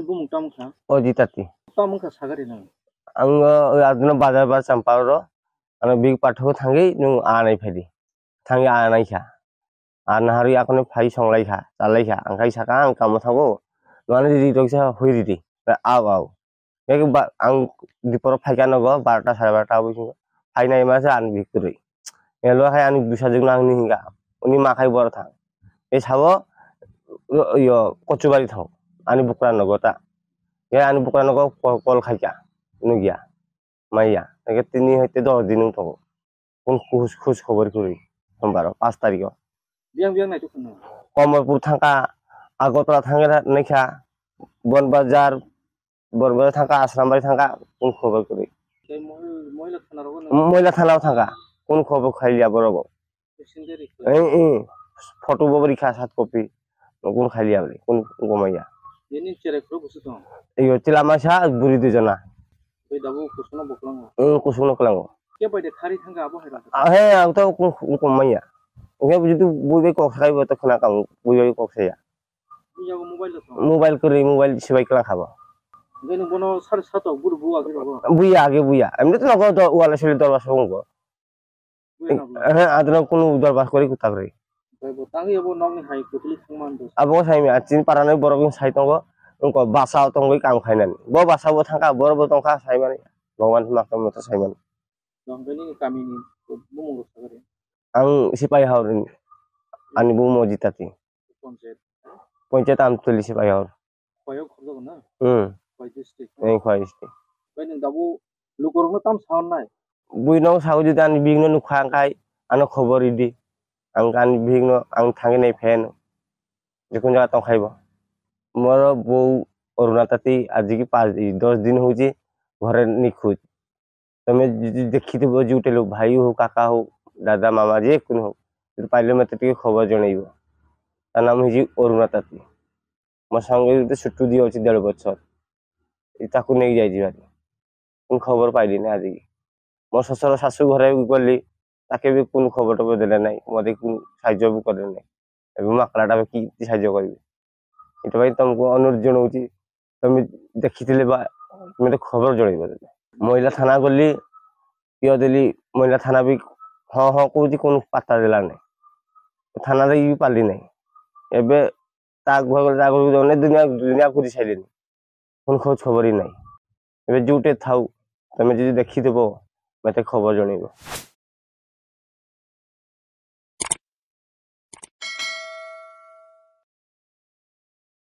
bumung tamka Jitati. tamka sagari nang Ang aduna bazar bar Champaro ano big pathok thangi nung anai phedi thangi anai kha an hari akone phai songlai kha chalai kha angkai saka ang kam thango nane di roksa hoi di aw aw ek ang dipor phaikan go 12টা 12:30 abising phai nai ma sa an bikri elo khai an bisa jeng nang ni hinga uni ma khai bor thang e sabo yo kochubari thang ani bukra nogota e ani bukra nogo kol khaika nugia মাইয়া একে তিনি হইতে 10 দিন থাকো কোন খোঁজ খবর করি সোমবার 5 তারিখ biang nai to kono Kamalpur থাকা আগরতলা থাঙ্গে নাইখা বনবাজার থাকা আশ্রামবাড়ি থাকা কোন খবর করি kai moila thana ro মহিলা থানাও থাকা কোন খবর খাইলিয়া বরব sinderi এই ফটো ববরি খা 7 কপি কোন খাইলিয়া বলে কোন গমাইয়া yeni chere kro busu to এই চিলামাশা বুড়ি দুজনা bai dabu kusuna boklang কুসুনো কলাঙ্গ ke bai de khari thanga abo hera হে আং তো কোন মাইয়া ওকে যদি বুইবে কক খাইব তো খনা কাম বুইবে কক সাইয়া jago mobile to মোবাইল করে মোবাইল সেবাই কলা খাবো gani bono 7:30 buru bu agi ro বুইয়া আগে বুইয়া এমনি তো নগদ ওয়ালা শরীর দরবার সঙ্গ হ্যাঁ আদনা কোনো দরবার করে কুতা করে bai bo tangi abo nong ni hai kutli thangman do আবো সাইমি আচিন পারানে বড় সাই তঙ্গ উনকো বাসাও তঙ্গই কাম খাইনানি ব বাসাবো থাকা বড় তঙ্কা সাইমানি ভগবান মাকম মত সাইমানি dong gani kami ni bumung ro sagari আং সিপাই হাওরিন আনি বু মজিতাতি konset পঞ্চায়েত আমতলি সিপাই হাওর koyo khordo na koi district এই খয়স্তি bai ni dabu lukorong tam saun nai বুইনো সাগু যদি আনি বিঘ্ন নুখাং খাই আনো খবর ইদি আং কান বিঘ্ন আং থাঙ্গি নাই ফেন যেকোন জায়গা তং খাইব মোর বউ অরুণা তাতি আজি কি 10 দিন হউছি ঘরে নিখোঁজ তুমি যদি দেখিথিব যে উঠেলো ভাই হোক কাকা হোক দাদা মামা যে কোন হোক যদি পাইলে মতে টিকে খবর জনাইব তার নাম হইছি অরুণা তাতি ମୋ ସଙ୍ଗେ ଗୋଟେ ଛୁଟୁ ଦି ଅଛି 1.5 ବର୍ଷ ତାକୁ ନେଇକି ଯାଇଛି ଭାରି କୋন ଖବର ପାଇଲିନି ଆଜି ମୋ ଶ୍ୱଶୁର ଶାଶୁ ଘରେ ଗଲି ତାକେ ବି କୋନ ଖବର ଟବ ଦେଲେ ନାହିଁ ମତେ କୋନ ସାହାଯ୍ୟ ବି କଲେ ନାହିଁ ଏବେ ମାକଲାଟା କି ସାହାଯ୍ୟ କରିବି ଏଟା ପାଇଁ ତମକୁ ଅନୁରୋଧ ଜଣାଉଛି তুমি ଦେଖିଥିଲେ ବା ମତେ ଖବର ଜଣେଇବ ମହିଳା ଥାନା ଗଲି ପିଅ ଦେଲି ମହିଳା ଥାନା ବି ହଁ ହଁ କହୁଛି କୋନ ପାତା ଦେଲା ନାହିଁ ଥାନାରେ ବି ପାଲି ନାହିଁ ଏବେ ତା ଘର ଘରକୁ ଜଣେ ଦୁନିଆ ଖୋଜି ସାରିଲେନି কোন খোঁজ খবরই নাই এবার যোটে থাও তুমি যদি দেখিদেব মতে খবর জଣାଇବ